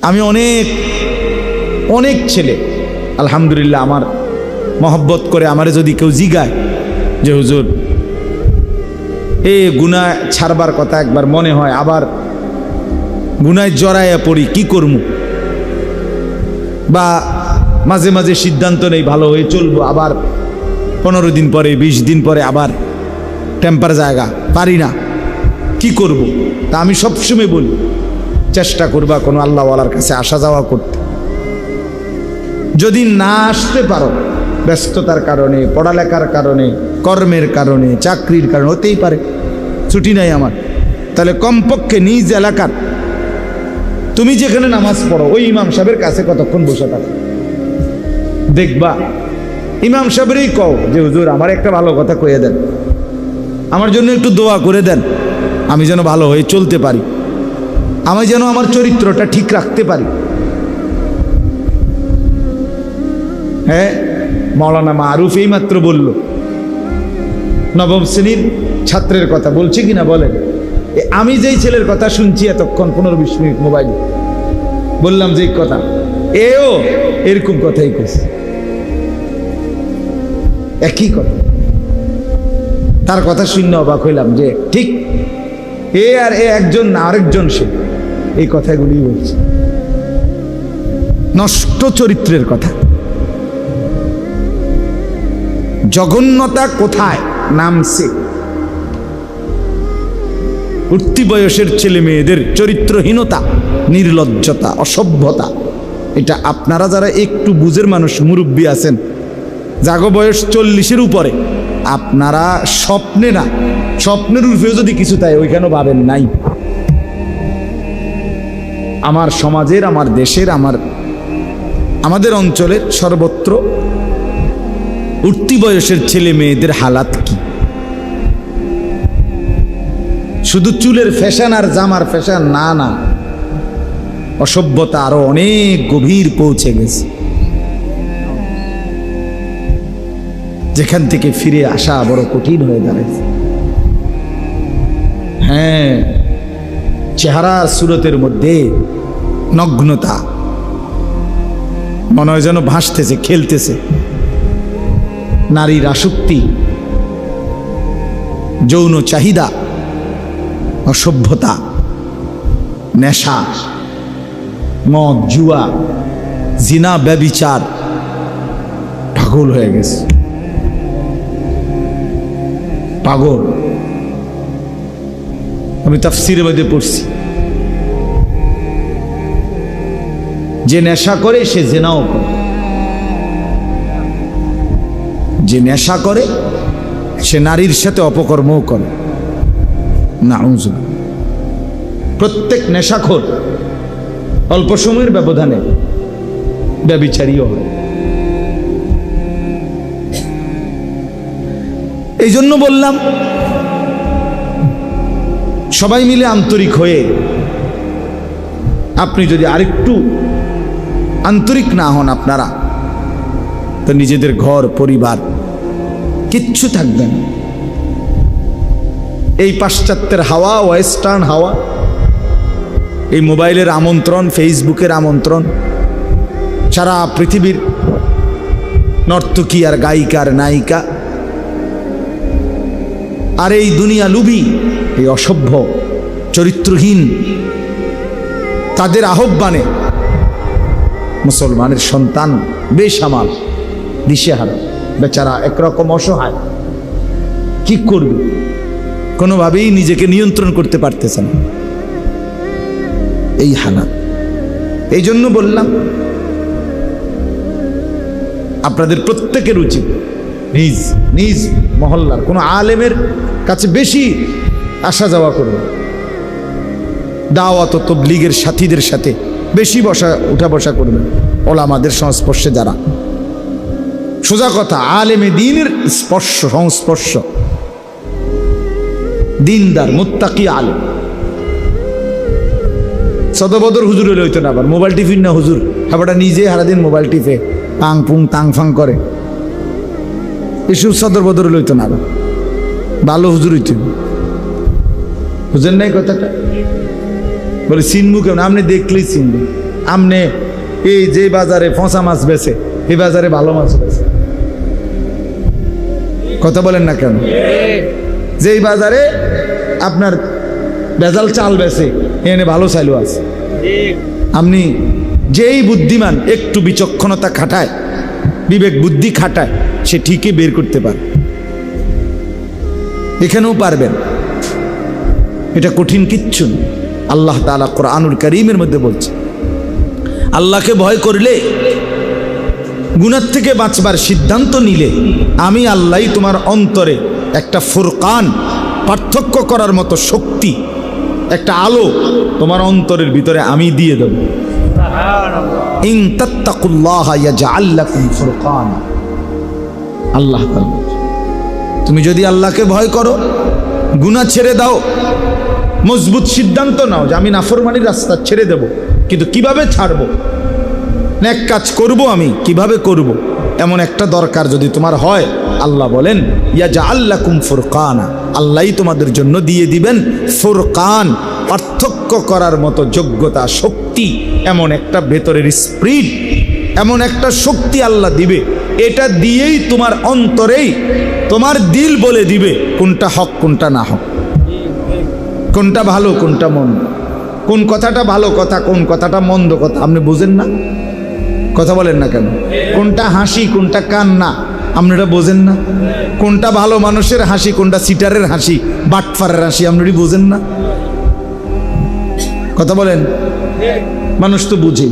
আমি অনেক অনেক ছেলে আলহামদুলিল্লাহ আমার মহব্বত করে আমারে যদি কেউ জিগায় যে হুজুর গুনাহ ছাড়বার কথা একবার মনে হয়, আবার গুনায় জড়াইয়া পড়ি, কি করবো? বা মাঝে মাঝে সিদ্ধান্ত নেই ভালো হয়ে চলবো, আবার 15 দিন পরে 20 দিন পরে আবার টেম্পার জায়গা, পারি না, কি করব? তা আমি সবসময় বলি চেষ্টা করবা কোনো আল্লাহওয়ালার কাছে আসা যাওয়া করতে। যদি না আসতে পারো ব্যস্ততার কারণে, পড়ালেখার কারণে, কর্মের কারণে, চাকরির কারণে, হতেই পারে ছুটি নাই আমার, তাহলে কমপক্ষে নিজ এলাকার তুমি যেখানে নামাজ পড়ো ওই ইমাম সাহেবের কাছে কতক্ষণ বসে থাকো, দেখবা ইমাম সাহেবেরই কও যে হুজুর আমার একটা ভালো কথা কয়ে দেন, আমার জন্য একটু দোয়া করে দেন, আমি যেন ভালো হয়ে চলতে পারি, আমি যেন আমার চরিত্রটা ঠিক রাখতে পারি। হ্যাঁ, মাওলানা মারুফ এই মাত্র বলল, নবম শ্রেণীর ছাত্রের কথা বলছে কিনা বলেন? আমি যেই ছেলের কথা শুনছি এতক্ষণ 15-20 মিনিট মোবাইলে বললাম যে কথা, এও এরকম কথাই কইছে, একই কথা। তার কথা শুনে অবাক হইলাম যে ঠিক এ আর এ একজন না, আরেকজন সে এই কথাগুলি বলছে, নষ্ট চরিত্রের কথা। জঘন্যতা কোথায় নামছে? উঠতি বয়সের ছেলে মেয়েদের চরিত্রহীনতা, নির্লজ্জতা, অসভ্যতা, এটা আপনারা যারা একটু বুঝের মানুষ, মুরব্বী আছেন, জাগো বয়স 40-এর উপরে, আপনারা স্বপ্নে না, স্বপ্নের রূপেও যদি কিছু তাই ওইখানেও ভাবেন নাই। আমার সমাজের, আমার দেশের, আমাদের অঞ্চলের সর্বত্র উঠতি বয়সের ছেলে মেয়েদের হালাত কি? শুধু চুলের ফ্যাশন আর জামার ফ্যাশন না, না, অসভ্যতা আরো অনেক গভীর পৌঁছে গেছে, যেখান থেকে ফিরে আসা বড় কঠিন হয়ে দাঁড়াচ্ছে। হ্যাঁ, চেহারা সুরতের মধ্যে নগ্নতা, মনে হয় যেন ভাসতেছে, খেলতেছে। নারীর আসক্তি, যৌন চাহিদা, অসভ্যতা, নেশা, মদ, জুয়া, জিনা, ব্যভিচার, পাগল হয়ে গেছে, পাগল। আমি তাফসীরের মধ্যে পড়ছি যে নেশা করে সে জিনাও করে, যে নেশা করে সে নারীর সাথে অপকর্মও করে। নাউযুবিল্লাহ। প্রত্যেক নেশাখোর অল্প সময়ের ব্যবধানে ব্যভিচারীও হয়। এই জন্য বললাম সবাই মিলে আন্তরিক হয়ে, আপনি যদি আরেকটু আন্তরিক না হন আপনারা, তো নিজেদের ঘর পরিবার কিচ্ছু থাকবে না। এই পাশ্চাত্যের হাওয়া, ওয়েস্টার্ন হাওয়া, এই মোবাইলের আমন্ত্রণ, ফেসবুকের আমন্ত্রণ, সারা পৃথিবীর নর্তকী আর গায়িকা আর নায়িকা, আর এই দুনিয়া লুবি, এই অসভ্য চরিত্রহীন, তাদের আহ্বানে মুসলমানের সন্তান বেসামাল, দিশেহারা, বেচারা একরকম অসহায়, কি করবে? কোনোভাবেই নিজেকে নিয়ন্ত্রণ করতে পারতেছে না, এই হালাত। এই জন্য বললাম আপনাদের প্রত্যেকের উচিত নিজ নিজ মহল্লার কোনো আলেমের কাছে বেশি আসা যাওয়া করবে, দাওয়াত ও তাবলীগের সাথীদের সাথে বেশি উঠা বসা করবেন, ওলামাদের সংস্পর্শে যারা। সোজা কথা, আলেমে দ্বীনের সংস্পর্শ, দিনদার মুত্তাকি আলেম। সদবদর হুজুর হলে হইতো না, আবার মোবাইল টিফিন না হুজুর, হাবাটা নিজে সারাদিন মোবাইল টিপে পাং পুং তাং ফাং করে, এসব সদর বদর লইতো না, ভালো হুজুর হইতো। বুঝেন নাই কথাটা? বলে চিনবো কেমন? আপনি দেখলেই চিনবেন। আমনে এই যে বাজারে ফসা মাছ বেছে এই বাজারে ভালো মাছ বেছে, কথা বলেন না কেন? যেই বাজারে আপনার ভেজাল চাল বেছে এনে ভালো চাইলো আছে। আপনি যেই বুদ্ধিমান একটু বিচক্ষণতা খাটায়, বিবেক বুদ্ধি খাটায়, সে ঠিকই বের করতে পারে। এখানেও পারবেন, এটা কঠিন কিচ্ছু না। আল্লাহ তাআলা কোরআনুল কারীমের মধ্যে বলছে, আল্লাহকে ভয় করলে, গুনাহ থেকে বাঁচবার সিদ্ধান্ত নিলে আমি আল্লাহই তোমার অন্তরে একটা ফুরকান, পার্থক্য করার মতো শক্তি, একটা আলো তোমার অন্তরের ভিতরে আমি দিয়ে দেব। ইন তাত্তাকুল্লাহ ইয়াজআল লাকুম ফুরকানা। আল্লাহ তাআলা, তুমি যদি আল্লাহকে ভয় করো, গুনাহ ছেড়ে দাও, মজবুত সিদ্ধান্ত নাও যে আমি নাফরমানির রাস্তা ছেড়ে দেব, কিন্তু কিভাবে ছাড়বো, নেক কাজ করব, আমি কিভাবে করব, এমন একটা দরকার যদি তোমার হয়, আল্লাহ বলেন ইয়াজআল লাকুম ফুরকানা, আল্লাহই তোমাদের জন্য দিয়ে দিবেন ফুরকান, পার্থক্য করার মতো যোগ্যতা, শক্তি, এমন একটা ভেতরের স্পিরিট, এমন একটা শক্তি আল্লাহ দিবে। এটা দিয়েই তোমার অন্তরেই তোমার দিল বলে দিবে কোনটা হক কোনটা না হক, কোনটা ভালো কোনটা মন্দ, কোন কথাটা ভালো কথা কোন কথাটা মন্দ কথা। আপনি বুঝেন না, কথা বলেন না কেন? কোনটা হাসি কোনটা কান্না আপনারা বোঝেন না? কোনটা ভালো মানুষের হাসি কোনটা সিটারের হাসি, বাটফারের হাসি আপনারা বোঝেন না? কথা বলেন। মানুষ তো বুঝে,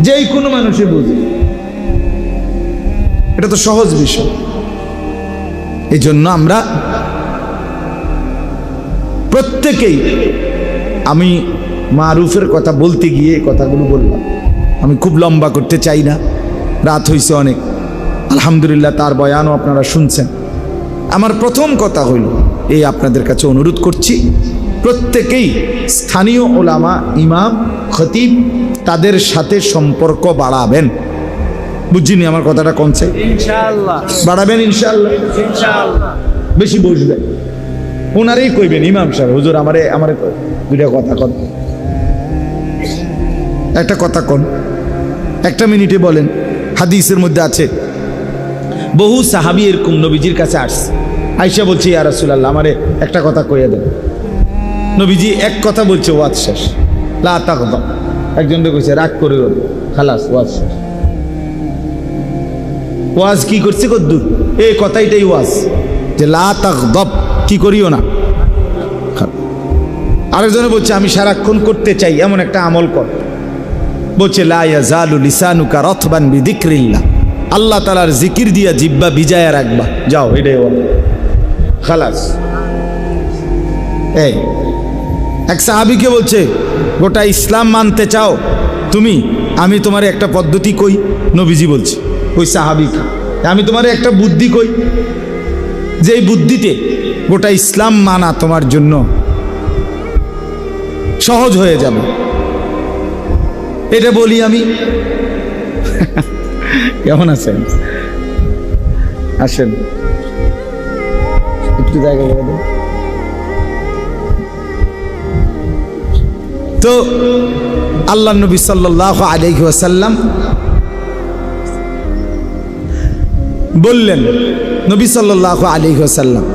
যেই কোনো মানুষই বুঝে, এটা তো সহজ বিষয়। এই জন্য আমরা প্রত্যেকেই, আমি মারুফের কথা বলতে গিয়ে এই কথাগুলো বললাম, আমি খুব লম্বা করতে চাই না, রাত হয়েছে অনেক, আলহামদুলিল্লাহ তার বয়ানও আপনারা শুনছেন। আমার প্রথম কথা হইল এই, আপনাদের কাছে অনুরোধ করছি, প্রত্যেকেই স্থানীয় ওলামা, ইমাম, খতিব, তাদের সাথে সম্পর্ক বাড়াবেন। বুঝিনি আমার কথাটা কোনছে? ইনশাআল্লাহ বাড়াবেন, ইনশাআল্লাহ, ইনশাআল্লাহ বেশি বসবেন, ওনারই কইবেন, ইমাম সাহেব হুজুর আমারে দুইটা কথা কন, একটা কথা কন, একটা মিনিটে বলেন। হাদিসের মধ্যে আছে, বহু সাহাবী এরকম নবীজির কাছে আসছে, আয়েশা বলছে ইয়া রাসূলুল্লাহ আমারে একটা কথা কইয়া দেন। নবীজি এক কথা বলছে, ওয়াজ শেষ, লা তাগদাব। একজনকে কইছে রাগ করে খালাস, ওয়াজ শেষ। ওয়াজ কি করছে কদ্দুর, এই কথাইটাই ওয়াজ, যে লা তাগদাব, কি করিও না। আরেকজনে বলছে আমি সারাক্ষণ করতে চাই এমন একটা আমল কর, বলছে লা ইয়াজালু লিসানুকা রাতবান বিযিকরিল্লাহ, আল্লাহ তাআলার জিকির দিয়া জিহ্বা ভিজায়া রাখবা, যাও, এটাই খালাস। এই এক সাহাবীকে বলছে গোটা ইসলাম মানতে চাও তুমি, আমি তোমার একটা পদ্ধতি কই। নবীজি বলছে ওই সাহাবীকে, আমি তোমার একটা বুদ্ধি কই, যে এই বুদ্ধিতে গোটা ইসলাম মানা তোমার জন্য সহজ হয়ে যাবে। এটা বলি আমি। কেমন আছেন? আসেন একটু জায়গা করে দেন তো। আল্লাহ নবী সাল্লাল্লাহু আলাইহি ওয়াসাল্লাম বললেন, নবী সাল্লাল্লাহু আলাইহি ওয়াসাল্লাম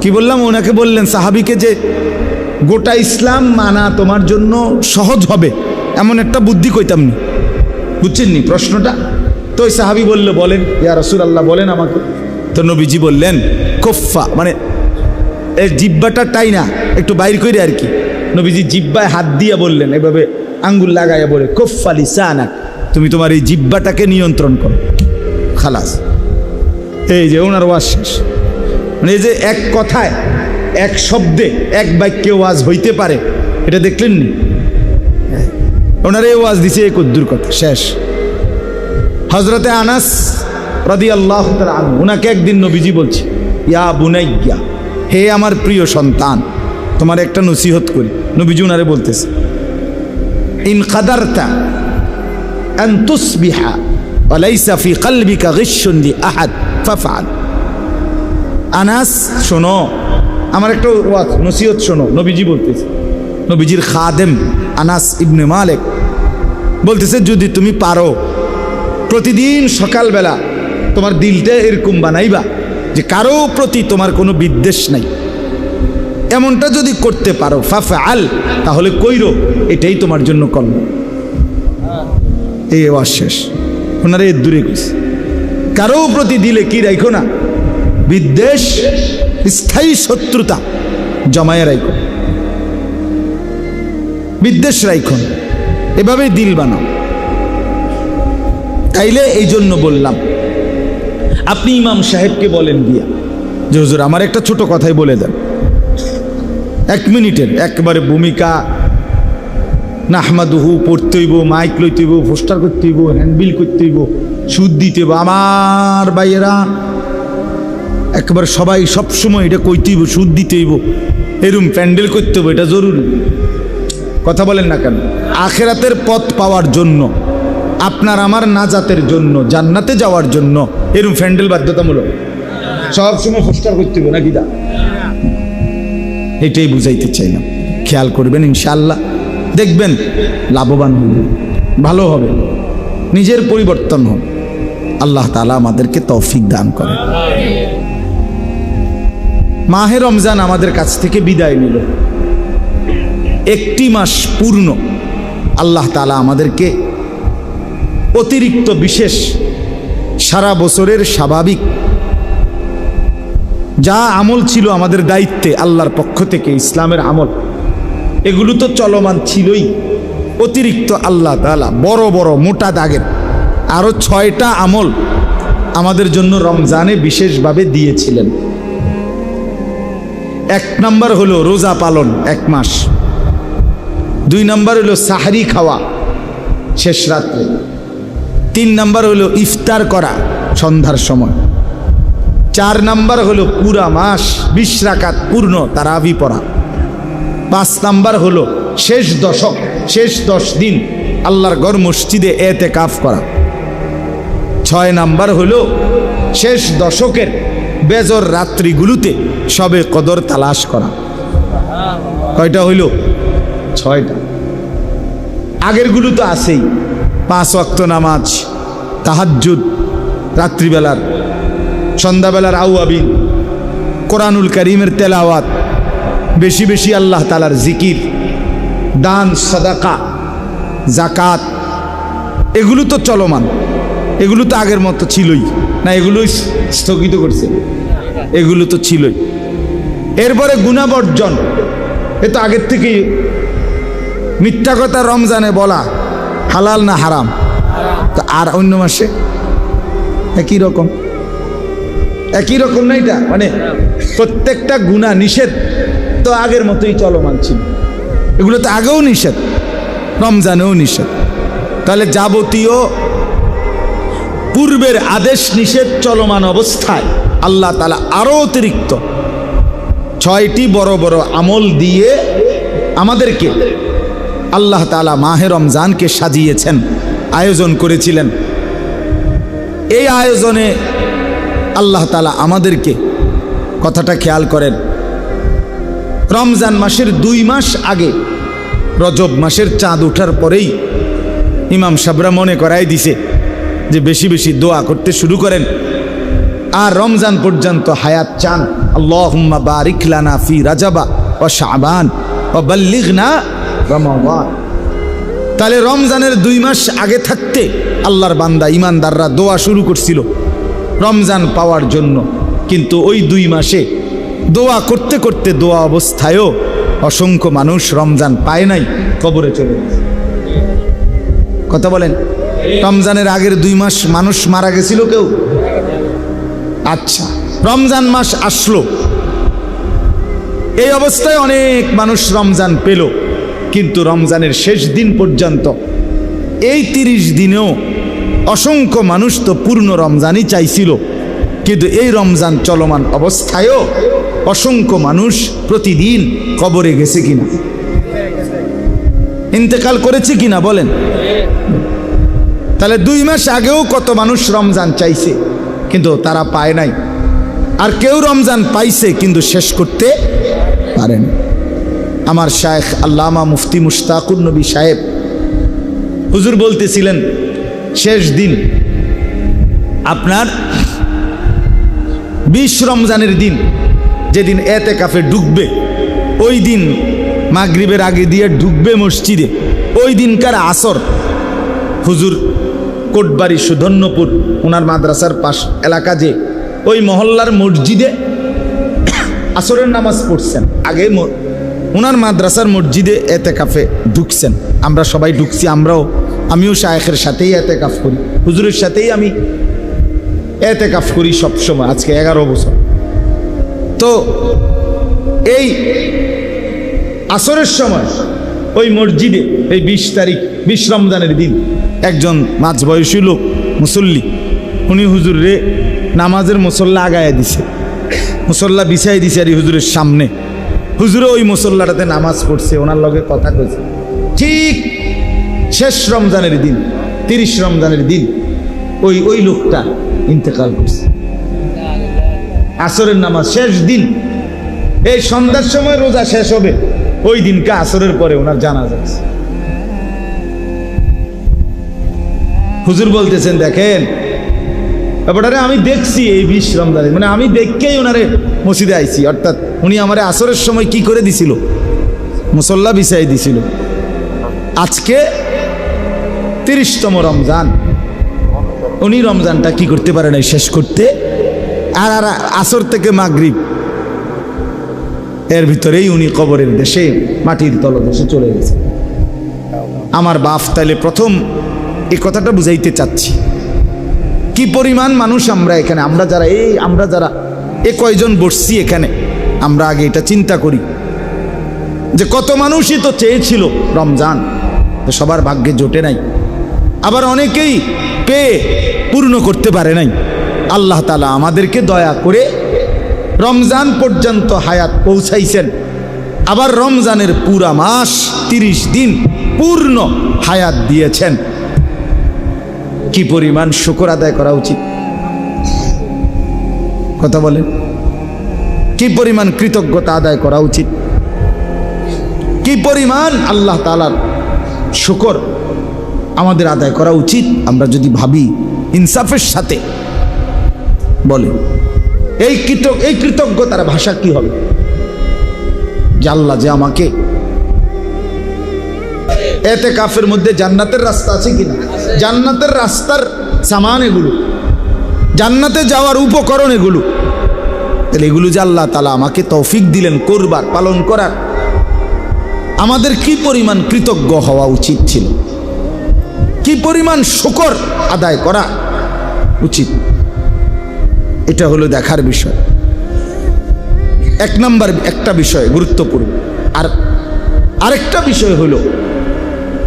কি বললাম, ওনাকে বললেন সাহাবীকে, যে গোটা ইসলাম মানা তোমার জন্য সহজ হবে এমন একটা বুদ্ধি কইতাম নি। বুঝছেন নি প্রশ্নটা? তো ওই সাহাবী বলল, বলেন ইয়া রাসূলুল্লাহ, বলেন আমাকে। তো নবীজি বললেন কুফা, মানে এই জিহ্বাটা টাই না, একটু বাইর করে আর কি। নবীজি জিহ্বায় হাত দিয়া বললেন, এভাবে আঙ্গুল লাগাইয়া বলে, কুফা লিসানাক, তুমি তোমার এই জিহ্বাটাকে নিয়ন্ত্রণ করো, খালাস। এই যে ওনার ওয়াজ শেষ। মানে এই যে এক কথায়, এক শব্দে, এক বাক্যে ওয়াজ হইতে পারে, এটা দেখলেন নি? ওনার এই ওয়াজ দিছে এই কদ্দুর কথা, শেষ। হযরতে আনাস রাদিয়াল্লাহু তাআলা আনহু, ওনাকে একদিন নবীজি বলছে, ইয়া বুনাইয়া, হে আমার প্রিয় সন্তান, তোমার একটা নসিহত করি। নবীজি ওনারে বলতেছে, ইন কাদারতা আন তুসবিহা ওয়া লাইসা ফি কলবিকা গিশশুন লি আহাদ ফাফআল। আনাস শোনো, আমার একটা নসিহত শোনো। নবীজি বলতেছে, নবীজির খাদেম আনাস ইবনে মালিক বলতেছে যদি তুমি পারো প্রতিদিন সকালবেলা তোমার দিলটা এরকম বানাইবা যে কারো প্রতি তোমার কোনো বিদ্বেষ নাই, এমনটা যদি করতে পারো ফাফআল, তাহলে কইরো, এটাই তোমার জন্য কল্যাণ। এই আওয়াজ শেষ, ওনারা এর দূরে গেছে। কারো প্রতি দিলে কি রাখো না, বিদ্বেষ, স্থায়ী শত্রুতা জমায়ে রাখো, বিদ্বেষ রাখো না, এভাবেই দিল বানাও। তাইলে এই জন্য বললাম, আপনি ইমাম সাহেবকে বলেন গিয়া যে হুজুর আমার একটা ছোট কথাই বলে দেন, 1 মিনিটের একবারে ভূমিকা, নাহমাদুহু পড়তে হইব, মাইক লইতে হইব, পোস্টার করতে হইব, হ্যান্ডবিল করতে হইব, সুদ দিতে হইব। আমার ভাইয়েরা একবার সবাই সবসময় এটা কইতে হইব, সুদ দিতে হইব, এরম প্যান্ডেল করতে হইব, এটা জরুরি। কথা বলেন না কেন? আখেরাতের পথ পাওয়ার জন্য, আপনার আমার নাজাতের জন্য, জান্নাতে যাওয়ার জন্য এরম প্যান্ডেল বাধ্যতামূলক। সবসময় পোস্টার করতে হইব নাকি? দা এটাই বুঝাইতে চাইলাম। খেয়াল করবেন, ইনশাআল্লাহ দেখবেন লাভবান হবে, ভালো হবে, নিজের পরিবর্তন হবে। আল্লাহ তাআলা আমাদেরকে তৌফিক দান করে। মাহে রমজান আমাদের কাছ থেকে বিদায় নিল, 1টি মাস পূর্ণ। আল্লাহ তাআলা আমাদেরকে অতিরিক্ত বিশেষ সারা বছরের স্বাভাবিক যা আমল ছিল আমাদের দায়িত্বে আল্লাহর পক্ষ থেকে, ইসলামের আমল, এগুলো তো চলমান ছিলই। অতিরিক্ত আল্লাহ তাআলা বড় বড় মোটা দাগের আরো 6টা আমল আমাদের জন্য রমজানে বিশেষভাবে দিয়েছিলেন। 1 নাম্বার হলো রোজা পালন 1 মাস, 2 নাম্বার হলো সাহরি খাওয়া শেষ রাত্রে, 3 নাম্বার হলো ইফতার করা সন্ধ্যার সময়, 4 নাম্বার হলো পুরা মাস 20 রাকাত পূর্ণ তারাবি পড়া, 5 নাম্বার হলো শেষ দশক, শেষ 10 দিন আল্লাহর ঘর মসজিদে এতেকাফ করা, 6 নাম্বার হলো শেষ দশকের বেজর রাত্রিগুলোতে সবে কদর তালাশ করা। কয়টা হইল? 6টা। আগেরগুলো তো আছেই, 5 ওয়াক্ত নামাজ, তাহাজ্জুদ, রাত্রিবেলার, সন্ধ্যাবেলার আউয়াবিন, কোরআনুল কারীমের তেলাওয়াত, বেশি বেশি আল্লাহ তাআলার জিকির, দান, সাদাকা, জাকাত, এগুলো তো চলমান, এগুলো তো আগের মতো ছিলই না, এগুলোই স্থগিত করছে, এগুলো তো ছিলই। এরপরে গুনাহ বর্জন, এ তো আগের থেকেই। মিথ্যা কথা রমজানে বলা হালাল না হারাম? তো আর অন্য মাসে একই রকম, একই রকম না? এটা মানে প্রত্যেকটা গুনাহ নিষেধ তো আগের মতোই চলমান ছিল, এগুলো তো আগেও নিষেধ, রমজানেও নিষেধ। তাহলে যাবতীয় পূর্বের আদেশ নিষেধ চলমান অবস্থায় আল্লাহ তাআলা আরো অতিরিক্ত 6টি বড় বড় আমল দিয়ে আমাদেরকে আল্লাহ তাআলা মাহে রমজানকে সাজিয়েছেন, আয়োজন করেছিলেন। এই আয়োজনে আল্লাহ তাআলা আমাদেরকে, কথাটা খেয়াল করেন, রমজান মাসের 2 মাস আগে, রজব মাসের চাঁদ ওঠার পরেই ইমাম সাহেবরা মনে করাই দিছে যে বেশি বেশি দোয়া করতে শুরু করেন, আর রমজান পর্যন্ত হায়াত চান। আল্লাহুম্মা বারিক লানা ফি রাজাবা ওয়া শাবান ওয়া বাল্লিগনা রমাদান। তাহলে রমজানের 2 মাস আগে থাকতে আল্লাহর বান্দা ইমানদাররা দোয়া শুরু করছিল রমজান পাওয়ার জন্য, কিন্তু ওই 2 মাসে দোয়া করতে করতে দোয়া অবস্থায়ও অসংখ্য মানুষ রমজান পায় নাই, কবরে চলে গেছে। কথা বলেন, রমজানের আগের 2 মাস মানুষ মারা গেছিল কেউ? আচ্ছা, রমজান মাস আসলো, এই অবস্থায় অনেক মানুষ রমজান পেল, কিন্তু রমজানের শেষ দিন পর্যন্ত এই 30 দিনেও অসংখ্য মানুষ তো পূর্ণ রমজানই চাইছিল, কিন্তু এই রমজান চলমান অবস্থায়ও অসংখ্য মানুষ প্রতিদিন কবরে গেছে কিনা, ইন্তেকাল করেছে কিনা বলেন? তাহলে 2 মাস আগেও কত মানুষ রমজান চাইছে কিন্তু তারা পায় নাই, আর কেউ রমজান পাইছে কিন্তু শেষ করতে পারেন। আমার শায়েখ আল্লামা মুফতি মুশতাকুর নবী সাহেব হুজুর বলতেছিলেন শেষ দিন আপনার 20 রমজানের দিন, যেদিন এতেকাফে ঢুকবে, ওই দিন মাগরিবের আগে দিয়ে ঢুকবে মসজিদে, ওই দিনকার আসর হুজুর কোটবাড়ি সুধন্যপুর ওনার মাদ্রাসার পাশ এলাকা, যে ওই মহল্লার মসজিদে আসরের নামাজ পড়ছেন। আগে ওনার মাদ্রাসার মসজিদে এতেকাফে ঢুকছেন, আমরা সবাই ঢুকছি, আমিও শায়েখের সাথেই এতেকাফ করি, হুজুরের সাথেই আমি এতেকাফ করি সবসময়, আজকে 11 বছর। তো এই আসরের সময় ওই মসজিদে এই 20 তারিখ 20 রমজানের দিন একজন মাঝবয়সী লোক মুসল্লি, উনি হুজুরে নামাজের মুসল্লা আগায় দিছে, মুসল্লা বিছাই দিছে আর হুজুরের সামনে। হুজুরে ওই মুসল্লাটাতে নামাজ পড়ছে, ওনার লগে কথা কইছে। ঠিক শেষ রমজানের দিন 30 রমজানের দিন ওই লোকটা ইন্তেকাল করছে। আসরের নামাজ শেষ দিন, এই সন্ধ্যার সময় রোজা শেষ হবে, ওই দিনকে আসরের পরে ওনার জানাজা আছে। হুজুর বলতেছেন দেখেন ব্যাপারটা আমি দেখছি এই 20 রমজানে, মানে আমি দেখকেই ওনারে মসজিদে আইছি, অর্থাৎ উনি আমারে আসরের সময় কি করে দিছিল, মুসল্লা বিছাই দিছিল। আজকে 30তম রমজান, উনি রমজানটা কি করতে পারে নাই শেষ করতে, আর আসর থেকে মাগরিব এর ভিতরেই উনি কবরের দেশে মাটির তলদেশে চলে গেছে। আমার বাপ তাইলে প্রথম এই কথাটা বুঝাইতে চাচ্ছি, কি পরিমাণ মানুষ আমরা এখানে, আমরা যারা কয়জন বসছি এখানে, আমরা আগে এটা চিন্তা করি যে কত মানুষই তো চেয়েছিল রমজান, সবার ভাগ্যে জোটে নাই, আবার অনেকেই পেয়ে পূর্ণ করতে পারে নাই। আল্লাহ তাআলা আমাদেরকে দয়া করে রমজান পর্যন্ত হায়াত পৌঁছাইছেন, আবার রমজানের পুরা মাস 30 দিন পূর্ণ হায়াত দিয়েছেন। কি পরিমাণ শুকর আদায় করা উচিত, কথা বলেন, কি পরিমাণ কৃতজ্ঞতা আদায় করা উচিত, কি পরিমাণ আল্লাহ তাআলার শুকর আমাদের আদায় করা উচিত। আমরা যদি ভাবি ইনসাফের সাথে, বলে এই কৃতজ্ঞতার ভাষা কি হবে, যে আল্লাহ যে আমাকে এতেকাফের মধ্যে জান্নাতের রাস্তা আছে কিনা, জান্নাতের রাস্তার সামান এগুলো, জান্নাতে যাওয়ার উপকরণ এগুলো, তাহলে এগুলো যে আল্লাহ তাআলা আমাকে তৌফিক দিলেন করবার, পালন করার, আমাদের কি পরিমাণ কৃতজ্ঞ হওয়া উচিত ছিল, কি পরিমাণ শুকর আদায় করা উচিত, এটা হলো দেখার বিষয়। এক নাম্বার একটা বিষয় গুরুত্বপূর্ণ। আর আরেকটা বিষয় হলো,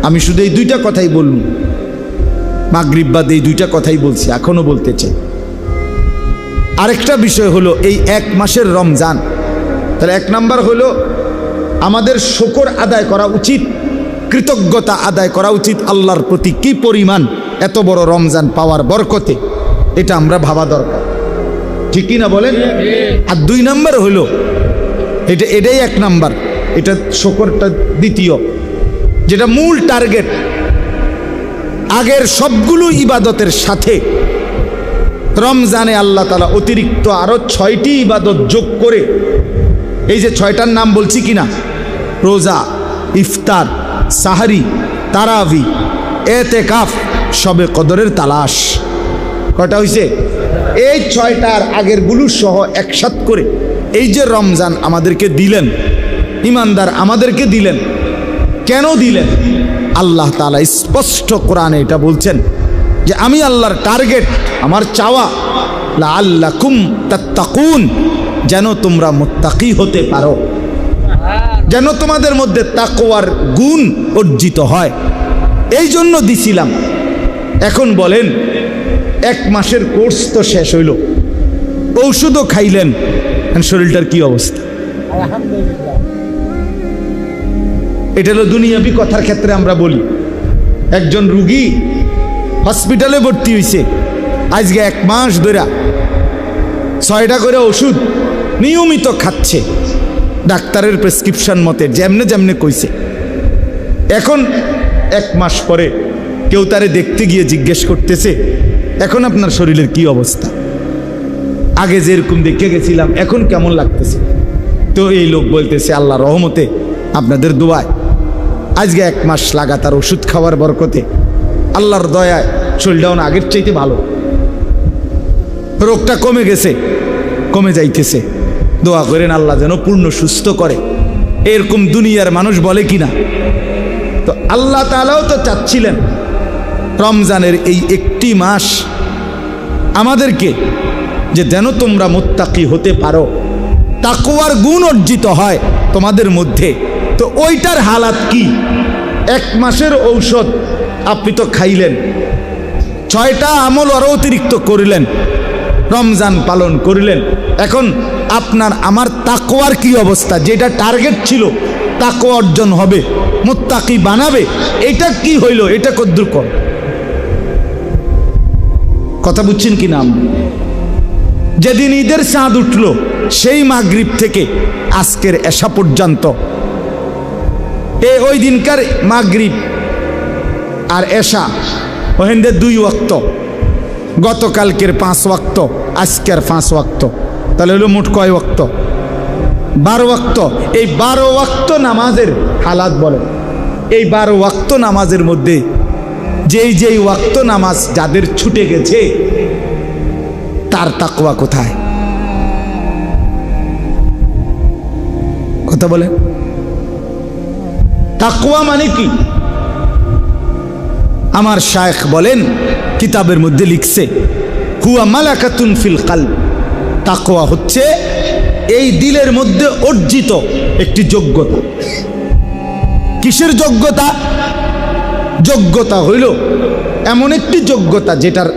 আমি শুধু এই 2টা কথাই বলব, মাগরিব বাদ এই 2টা কথাই বলছি, এখনো বলতে চাই। আরেকটা বিষয় হলো এই 1 মাসের রমজান, তাহলে 1 নাম্বার হলো আমাদের শুকর আদায় করা উচিত, কৃতজ্ঞতা আদায় করা উচিত আল্লাহর প্রতি, কি পরিমাণ এত বড় রমজান পাওয়ার বরকতে, এটা আমরা ভাবা দরকার, ঠিক কি না বলেন? আর 2 নাম্বার হলো, এটাই 1 নাম্বার, এটা শুকরটা দ্বিতীয়, যেটা মূল টার্গেট। আগের সবগুলো ইবাদতের সাথে রমজানে আল্লাহ তাআলা অতিরিক্ত আরো 6টি ইবাদত যোগ করে, এই যে 6টার নাম বলছি কিনা, রোজা, ইফতার, সাহারি, তারাবি, এতেকাফ, শবে কদরের তালাশ, কয়টা হইছে? এই 6টার আগেরগুলো সহ একসাথ করে এই যে রমজান আমাদেরকে দিলেন, ইমানদার আমাদেরকে দিলেন, কেন দিলেন? আল্লাহ তাআলা স্পষ্ট কোরআনে এটা বলছেন যে আমি আল্লাহর টার্গেট, আমার চাওয়া, লাআল্লাকুম তাত্তাকুন, যেন তোমরা মুত্তাকি হতে পারো, যেন তোমাদের মধ্যে তাকওয়ার গুণ অর্জিত হয়, এই জন্য দিছিলাম। এখন বলেন 1 মাসের কোর্স তো শেষ হইল, ঔষধও খাইলেন, শরীরটার কি অবস্থা? এটা হলো দুনিয়াবি কথার ক্ষেত্রে আমরা বলি। একজন রুগী হসপিটালে ভর্তি হয়েছে, আজকে 1 মাস ধরে 6টা করে ওষুধ নিয়মিত খাচ্ছে, ডাক্তারের প্রেসক্রিপশন মতে যেমনে যেমনে কইছে। এখন 1 মাস পরে কেউ তারে দেখতে গিয়ে জিজ্ঞেস করতেছে এখন আপনার শরীরের কি অবস্থা, আগে যেরকম দেখে গেছিলাম এখন কেমন লাগতেছে? তো এই লোক বলতেছে আল্লাহ রহমতে আপনাদের দোয়ায় আজকে 1 মাস লাগাতার ওষুধ খাওয়ার বরকতে আল্লাহর দয়ায় শরীরটাও আগের চাইতে ভালো, রোগটা কমে গেছে, কমে যাইতেছে। দোয়া করেন আল্লাহ যেন পূর্ণ সুস্থ করে। এরকম দুনিয়ার মানুষ বলে কিনা? তো আল্লাহ তাআলাও তো চাচ্ছিলেন রমজানের এই একটি মাস আমাদেরকে যে যেন তোমরা মুত্তাকি হতে পারো, তাকওয়ার গুণ অর্জিত হয় তোমাদের মধ্যে। তো ওইটার হালাত কি? 1 মাসের ঔষধ আপনি তো খাইলেন, 6টা আমল আরো অতিরিক্ত করিলেন, রমজান পালন করিলেন। এখন আপনার আমার তাকওয়ার কি অবস্থা? যেটা টার্গেট ছিল তাকওয়া অর্জন হবে, মুত্তাকি বানাবে, এটা কি হইল? এটা কদ্দুর কর কথা বুঝছেন কি না? যেদিন ঈদের চাঁদ উঠল সেই মাগরিব থেকে আজকের এশা পর্যন্ত, ওই দিনকার মাগরিব আর এশা ওহেন্দের 2 ওয়াক্ত, গতকালকের 5 ওয়াক্ত, আজকের 5 ওয়াক্ত, তাহলে হলো মোট কয় ওয়াক্ত? 12 ওয়াক্ত। এই 12 ওয়াক্ত নামাজের হালাত বলে। এই 12 ওয়াক্ত নামাজের মধ্যে যেই ওয়াক্ত নামাজ যাদের ছুটে গেছে তার তাকওয়া কোথায়? কথা বলে। তাকওয়া মানে কি? আমার শায়েখ বলেন, কিতাবের মধ্যে লিখছে হুয়া মালাকাতুন ফিল কলব। তাকওয়া হচ্ছে এই দিলের মধ্যে অর্জিত একটি যোগ্যতা। কিসের যোগ্যতা? যোগ্যতা হইল এমন একটি যোগ্যতা যেটার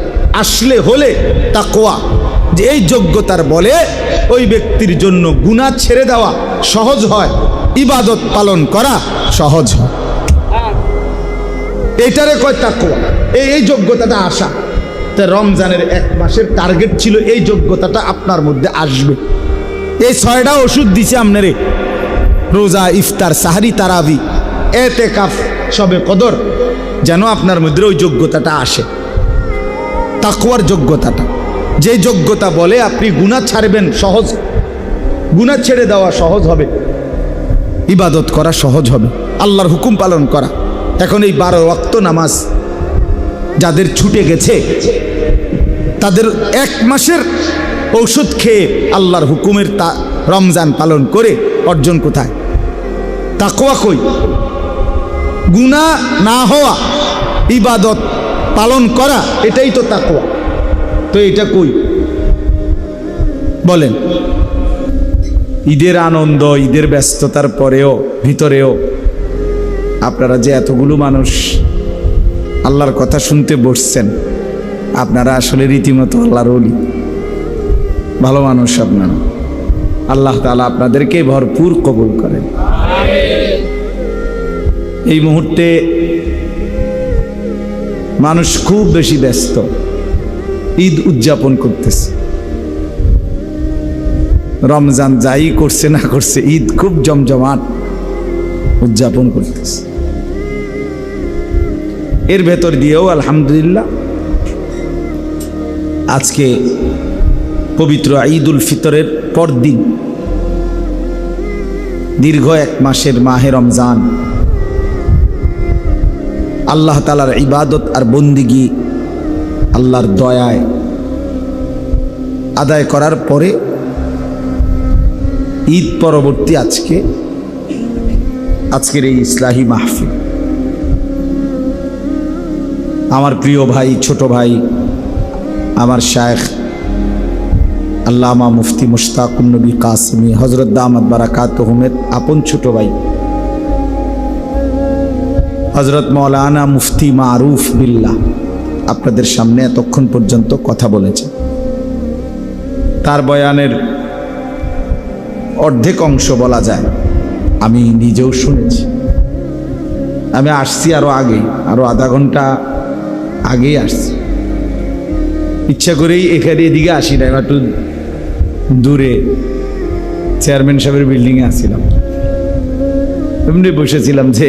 আসলে হলে তাকওয়া, যে এই যোগ্যতার বলে ওই ব্যক্তির জন্য গুনাহ ছেড়ে দেওয়া সহজ হয়, ইবাদত পালন করা সহজ হয়। এইটারে কয় তাকওয়া। এই যোগ্যতাটা আসা। তা রমজানের 1 মাসের টার্গেট ছিল এই যোগ্যতাটা আপনার মধ্যে আসবে। এই 6টা ওষুধ দিছে আপনারে, রোজা, ইফতার, সাহরি, তারাবি, এতেকাফ, শবে কদর, যেন আপনার মধ্যে ওই যোগ্যতাটা আসে, তাকওয়ার যোগ্যতাটা। যে যোগ্যতা বলে আপনি গুনাহ ছাড়বেন সহজ, গুনাহ ছেড়ে দেওয়া সহজ হবে, ইবাদত করা সহজ হবে, আল্লাহর হুকুম পালন করা। এখন এই 12 ওয়াক্ত নামাজ যাদের ছুটে গেছে তাদের 1 মাসের ঔষধ খেয়ে আল্লাহর হুকুমের রমজান পালন করে অর্জন কোথায়? তাকওয়া কই? গুনাহ না হওয়া, ইবাদত পালন করা, এটাই তো তাকওয়া। তো এটা কই বলেন? ঈদের আনন্দ, ঈদের ব্যস্ততার পরেও ভিতরেও আপনারা যে এতগুলো মানুষ আল্লাহর কথা শুনতে বসছেন, আপনারা আসলে রীতিমতো আল্লাহর ওলি, ভালো মানুষ আপনারা। আল্লাহ তাআলা আপনাদেরকে ভরপুর কবুল করেন। এই মুহূর্তে মানুষ খুব বেশি ব্যস্ত, ঈদ উদযাপন করতেছে। রমজান যাই করছে না করছে, ঈদ খুব জমজমাট উদযাপন করতেছে। এর ভেতর দিয়েও আলহামদুলিল্লাহ আজকে পবিত্র ঈদ উল ফিতরের পরদিন দীর্ঘ 1 মাসের মাহে রমজান আল্লাহ তাআলার ইবাদত আর বন্দিগি আল্লাহর দয়ায় আদায় করার পরে ঈদ পরবর্তী আজকের এই ইসলাহি মাহফিল, আমার প্রিয় ভাই, ছোট ভাই, আমার শায়েখ আল্লামা মুফতি মুশতাকুন নবী কাসেমি হযরত দামাত বারাকাতুহুমের আপন ছোট ভাই হযরত মাওলানা মুফতি মারুফ বিল্লাহ আপনাদের সামনে এতক্ষণ পর্যন্ত কথা বলেছে। তার বয়ানের অর্ধেক অংশ বলা যায় আমি নিজেও শুনেছি। আমি আসছি আরো আগে, আরো আধা ঘন্টা আগেই আসছি। ইচ্ছা করেই এদিকে আসি না, একটু দূরে চেয়ারম্যান সাহেবের বিল্ডিংয়ে আসছিলাম। এমনি বসেছিলাম যে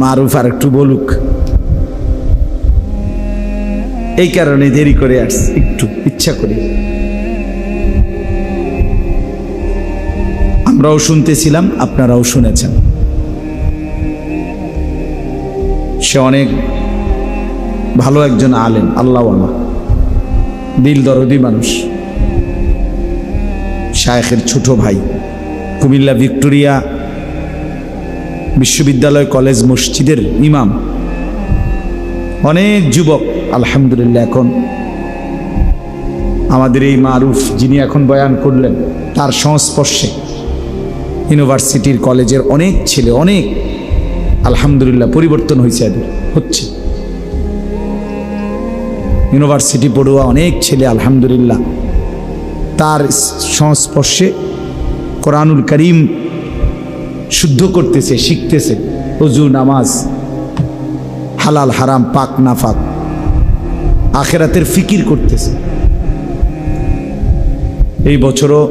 মারুফ আর একটু বলুক, এই কারণে দেরি করে আসছি, একটু ইচ্ছা করি। আমরাও শুনতেছিলাম, আপনারাও শুনেছেন। সে অনেক ভালো একজন আলেম, আল্লাহওয়ালা, দিল দরদি মানুষ। শায়েখের ছোট ভাই, কুমিল্লা ভিক্টোরিয়া বিশ্ববিদ্যালয় কলেজ মসজিদের ইমাম। অনেক যুবক আলহামদুলিল্লাহ এখন আমাদের এই মারুফ যিনি এখন বয়ান করলেন তার সংস্পর্শে ইউনিভার্সিটির কলেজের অনেক ছেলে, অনেক আলহামদুলিল্লাহ পরিবর্তন হয়েছে, এদের হচ্ছে। ইউনিভার্সিটি পড়ুয়া অনেক ছেলে আলহামদুলিল্লাহ তার সংস্পর্শে কোরআনুল করিম শুদ্ধ করতেছে, শিখতেছে, ওযু, নামাজ, হালাল হারাম, পাক না পাক, আখিরাতের ফিকির করতেছে। এই বছরও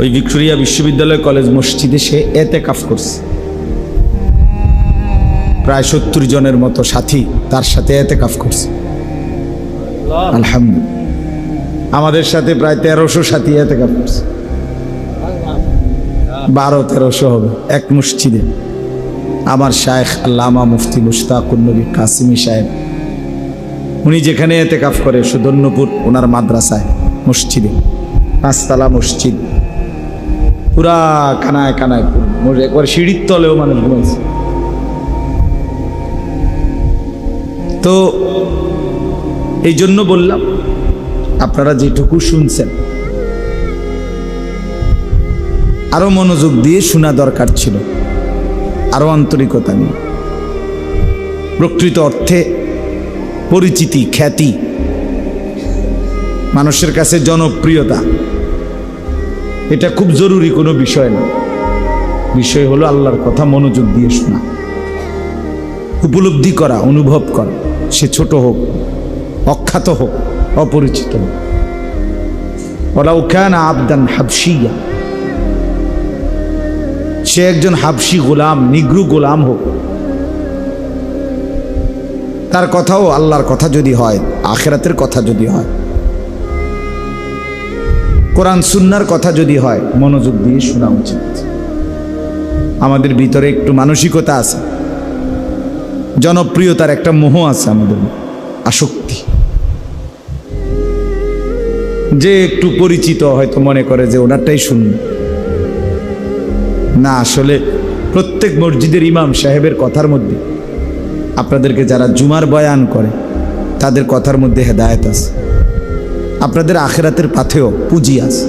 ওই ভিক্টোরিয়া বিশ্ববিদ্যালয় কলেজ মসজিদে সে এতেকাফ করছে। প্রায় 70 জনের মতো সাথী তার সাথে এতেকাফ করছে আলহামদুলিল্লাহ। আমাদের সাথে প্রায় 1300 সাথী এতেকাফ করছে, 1200-1300 হবে এক মসজিদে। আমার শায়েখ আল্লামা মুফতি মুশতাকুন নবী কাসিমি সাহেব, উনি যেখানে এতেকাফ করে সুদর্ণপুর, ওনার মাদ্রাসায় মসজিদে, 5 তলা মসজিদ, পুরা কানায় কানায়, একবার সিঁড়ির তলেও মানুষ ঘুমাইছে। তো এই জন্য বললাম, আপনারা যেটুকু শুনছেন আরো মনোযোগ দিয়ে শোনা দরকার ছিল, আরো আন্তরিকতা নিয়ে। প্রকৃত অর্থে পরিচিতি, খ্যাতি, মানুষের কাছে জনপ্রিয়তা, এটা খুব জরুরি কোনো বিষয় না। বিষয় হলো আল্লাহর কথা মনোযোগ দিয়ে শোনা, উপলব্ধি করা, অনুভব করা। সে ছোট হোক, অখ্যাত হোক, অপরিচিত হোক। ওয়ালাউ কানা আবদান হাবশিয়া, সে একজন হাবশি গোলাম, নিগ্রু গোলাম হোক, তার কথাও আল্লাহর কথা যদি হয়, আখিরাতের কথা যদি হয়, কোরআন সুন্নাহর কথা যদি হয়, মনোযোগ দিয়ে শোনা উচিত। আমাদের ভিতরে একটু মানসিকতা আছে, জনপ্রিয়তার একটা মোহ আছে, আমাদের আসক্তি, যে একটু পরিচিত হয়তো মনে করে যে ওনারটাই শুনুন। না, আসলে প্রত্যেক মসজিদের ইমাম সাহেবের কথার মধ্যে, আপনাদেরকে যারা জুমার বয়ান করে তাদের কথার মধ্যে হেদায়েত আছে, আপনাদের আখিরাতের পাথেও পুঁজি আছে।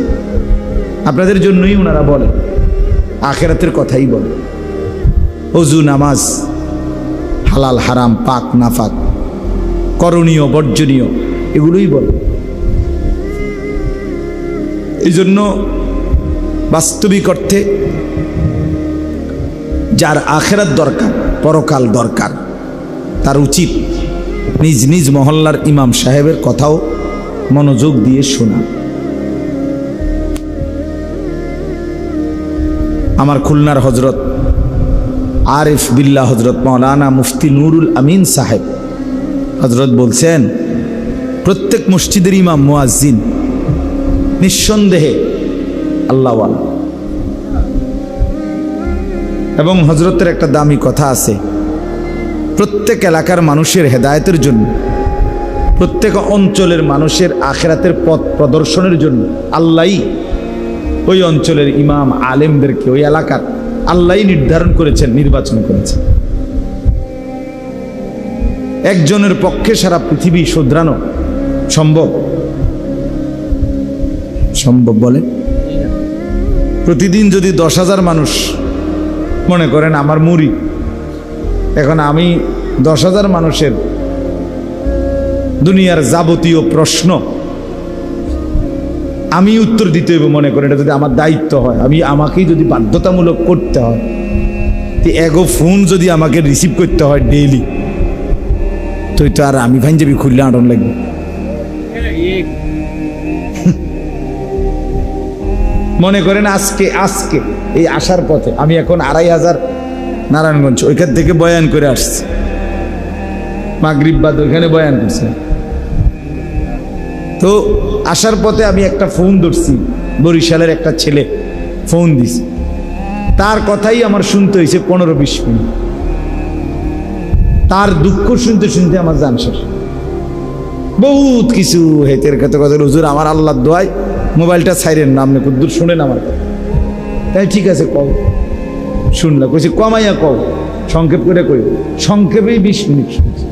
আপনাদের জন্যই ওনারা বলে, আখিরাতের কথাই বলে। ওযু, নামাজ, হালাল হারাম, পাক না পাক, করণীয় বর্জনীয়, এগুলোই বলে। এই জন্য বাস্তবিক অর্থে যার আখিরাত দরকার, পরকাল দরকার, তার উচিত নিজ নিজ মহল্লার ইমাম সাহেবের কথাও মনোযোগ দিয়ে শোনা। আমার খুলনার হজরত আরিফ বিল্লাহ হজরত মৌলানা মুফতি নুরুল আমিন সাহেব হজরত বলছেন, প্রত্যেক মসজিদের ইমাম মুয়াজ্জিন নিঃসন্দেহে আল্লাহওয়ালা। এবং হজরতের একটা দামি কথা আছে, প্রত্যেক এলাকার মানুষের হেদায়েতের জন্য, প্রত্যেক অঞ্চলের মানুষের আখিরাতের পথ প্রদর্শনের জন্য আল্লাহই ওই অঞ্চলের ইমাম আলেমদেরকে, ওই এলাকার আল্লাহই নির্ধারণ করেছেন, নির্বাচন করেছেন। একজনের পক্ষে সারা পৃথিবী শুধরানো সম্ভব? সম্ভব বলে? প্রতিদিন যদি 10,000 মানুষ মনে করেন আমার মুরিদ, এখন আমি 10,000 মানুষের দুনিয়ার যাবতীয় প্রশ্ন আমি উত্তর দিতে হইব, মনে করেন এটা যদি আমার দায়িত্ব হয়, আমাকেই যদি বাধ্যতামূলক করতে হয়, এগো ফোন যদি আমাকে রিসিভ করতে হয় ডেইলি, তো আর আমি ভাঞ্জাবি খুললে আটন লাগবে। মনে করেন আজকে এই আসার পথে আমি এখন 2,500 নারায়ণগঞ্জ ওইখান থেকে বয়ান করে আসছি, মাগরিব বাদ ওইখানে বয়ান করছে। তো আসার পথে আমি একটা ফোন ধরছি, বরিশালের একটা ছেলে ফোন দিছে, তার কথাই আমার শুনতে হয়েছে 15-20 মিনিট। তার দুঃখ শুনতে শুনতে আমার জান শেষ। বহুত কিছু হেতের কথা কথা, হুজুর আমার আল্লাহর দোয়ায় মোবাইলটা ছাইরেন না, আপনি কুদ্দুর শুনেন আমার কথা। তাই ঠিক আছে কও, শুনলা কইছি কমাইয়া কও, সংক্ষেপ করে কই, সংক্ষেপেই 20 মিনিট শুনছি।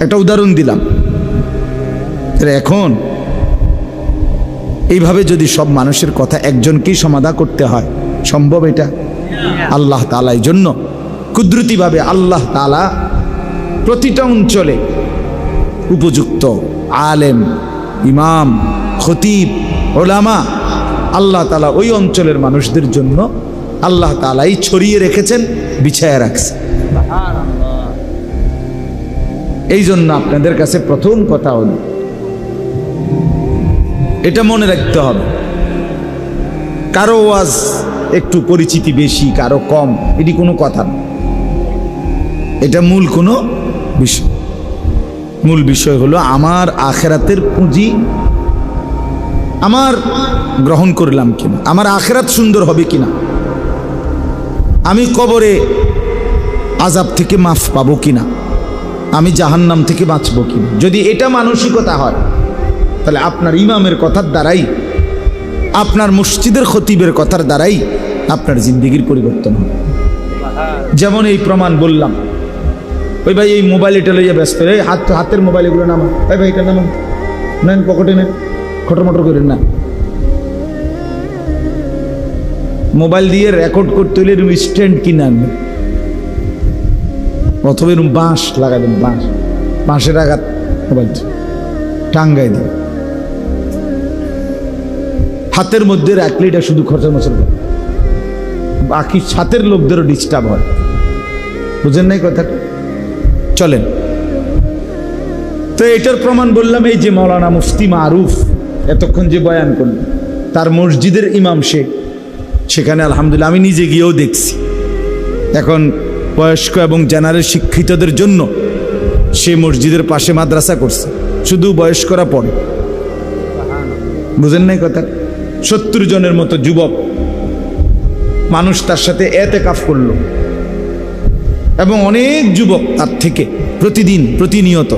একটা উদাহরণ দিলাম। এখন এইভাবে যদি সব মানুষের কথা একজনকেই সমাধা করতে হয়, সম্ভব এটা? আল্লাহ তাআলা এই জন্য কুদরতিভাবে আল্লাহ তাআলা প্রতিটা অঞ্চলে উপযুক্ত আলেম, ইমাম, খতিব, ওলামা আল্লাহ তাআলা ওই অঞ্চলের মানুষদের জন্য আল্লাহ তাআলাই ছড়িয়ে রেখেছেন, বিছায়া রাখছে। এই জন্য আপনাদের কাছে প্রথম কথা হল এটা মনে রাখতে হবে, কারো ওয়াজ একটু পরিচিতি বেশি, কারো কম, এটি কোনো কথা না। এটা মূল কোনো বিষয়। মূল বিষয় হলো আমার আখেরাতের পুঁজি আমার গ্রহণ করলাম কিনা, আমার আখেরাত সুন্দর হবে কিনা, আমি কবরে আযাব থেকে মাফ পাবো কিনা, আমি জাহান্নাম থেকে বাঁচবো কিনা। যদি এটা মানসিকতা হয়, তাহলে আপনার ইমামের কথার দ্বারাই, আপনার মসজিদের খতিবের কথার দ্বারাই আপনার জিন্দেগির পরিবর্তন হবে। যেমন এই প্রমাণ বললাম, ওই ভাই এই মোবাইল এটা লইয়া ব্যস্ত, এই হাতের মোবাইল এগুলো নামান, ভাই ভাই এটা নামান, নেন পকেটে নেন, খটরমটর করেন না। মোবাইল দিয়ে রেকর্ড করতে হলে এরকম স্ট্যান্ড কিনে আনবেন, অথবা এরকম বাঁশ লাগাবেন, বাঁশের আঘাত মোবাইল টাঙ্গাই দেন, হাতের মধ্যে রাখলে এটা শুধু খরচা মশল, বাকি সাথের লোকদেরও ডিস্টার্ব হয়। বুঝেন নাই কথাটা? চলেন তো এটার প্রমাণ বললাম, এই যে মাওলানা মুফতি মারুফ এতক্ষণ যে বয়ান করলেন, তার মসজিদের ইমাম সেখানে আলহামদুলিল্লাহ আমি নিজে গিয়েও দেখছি। এখন বয়স্ক এবং জেনারেল শিক্ষিতদের জন্য সে মসজিদের পাশে মাদ্রাসা করছে, শুধু বয়স্করা পড়ে। বুঝেন নাই কথা? 70 জনের মতো যুবক মানুষ তার সাথে এতেকাফ করলো, এবং অনেক যুবক তার থেকে প্রতিদিন প্রতিনিয়ত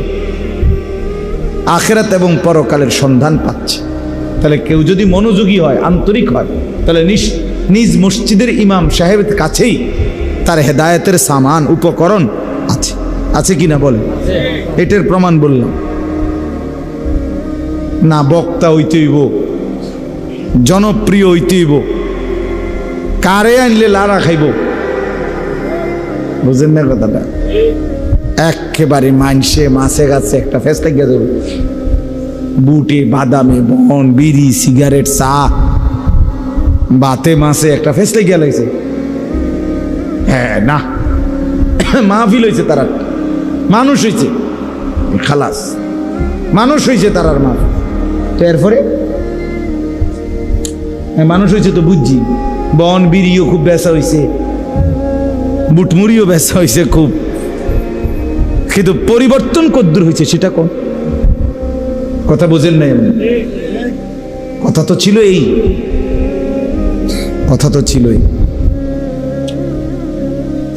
আখিরাত এবং পরকালের সন্ধান পাচ্ছে। তাহলে কেউ যদি মনোযোগী হয়, আন্তরিক হয়, তাহলে নিজ মসজিদের ইমাম সাহেবের কাছেই তার হেদায়েতের সামান, উপকরণ আছে। আছে কিনা বলেন? এটার প্রমাণ বললাম না। বক্তা হইতে হইব, জনপ্রিয় হইতে হইব, কারে আনলে লারা খাইব। বুঝেন না কথাটা? একেবারে মানসে মাছে গাছে একটা ফেস লাগিয়ে দেবে, বুটে বাদামে বন, বিড়ি, সিগারেট, চা, বাতে মাছে একটা ফেস লাগিয়ে লাগছে। হ্যাঁ না, মাহফিল হয়েছে, তারা মানুষ হয়েছে, খালাস মানুষ হয়েছে তারার মা। তো এরপরে মানুষ হয়েছে তো বুঝছি, বন বিড়িও খুব বেচা হয়েছে, বুটমুড়িও বেচা হয়েছে খুব, কিন্তু পরিবর্তন কদ্দূর হয়েছে সেটা কোন কথা বোঝেন নাই? কথা তো ছিল এই, কথা তো ছিলই।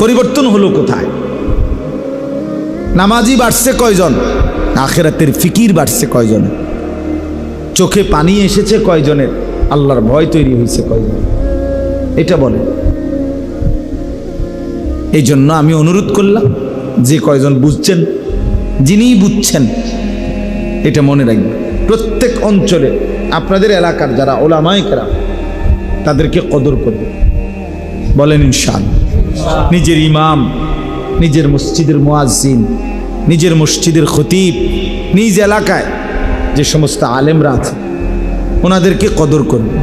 পরিবর্তন হলো কোথায়? নামাজি বাড়ছে কয়জন? আখিরাতের ফিকির বাড়ছে কয়জন? চোখে পানি এসেছে কয়জনের? আল্লাহর ভয় তৈরি হয়েছে কয়জন? এটা বলে। এই জন্য আমি অনুরোধ করলাম, যে কয়জন বুঝছেন, যিনিই বুঝছেন, এটা মনে রাখবেন, প্রত্যেক অঞ্চলে আপনাদের এলাকার যারা ওলামায়ে কেরাম তাদেরকে কদর করবে। বলেন ইনশাআল্লাহ। নিজের ইমাম, নিজের মসজিদের মুয়াজ্জিন, নিজের মসজিদের খতিব, নিজ এলাকায় যে সমস্ত আলেমরা আছে ওনাদেরকে কদর করবে।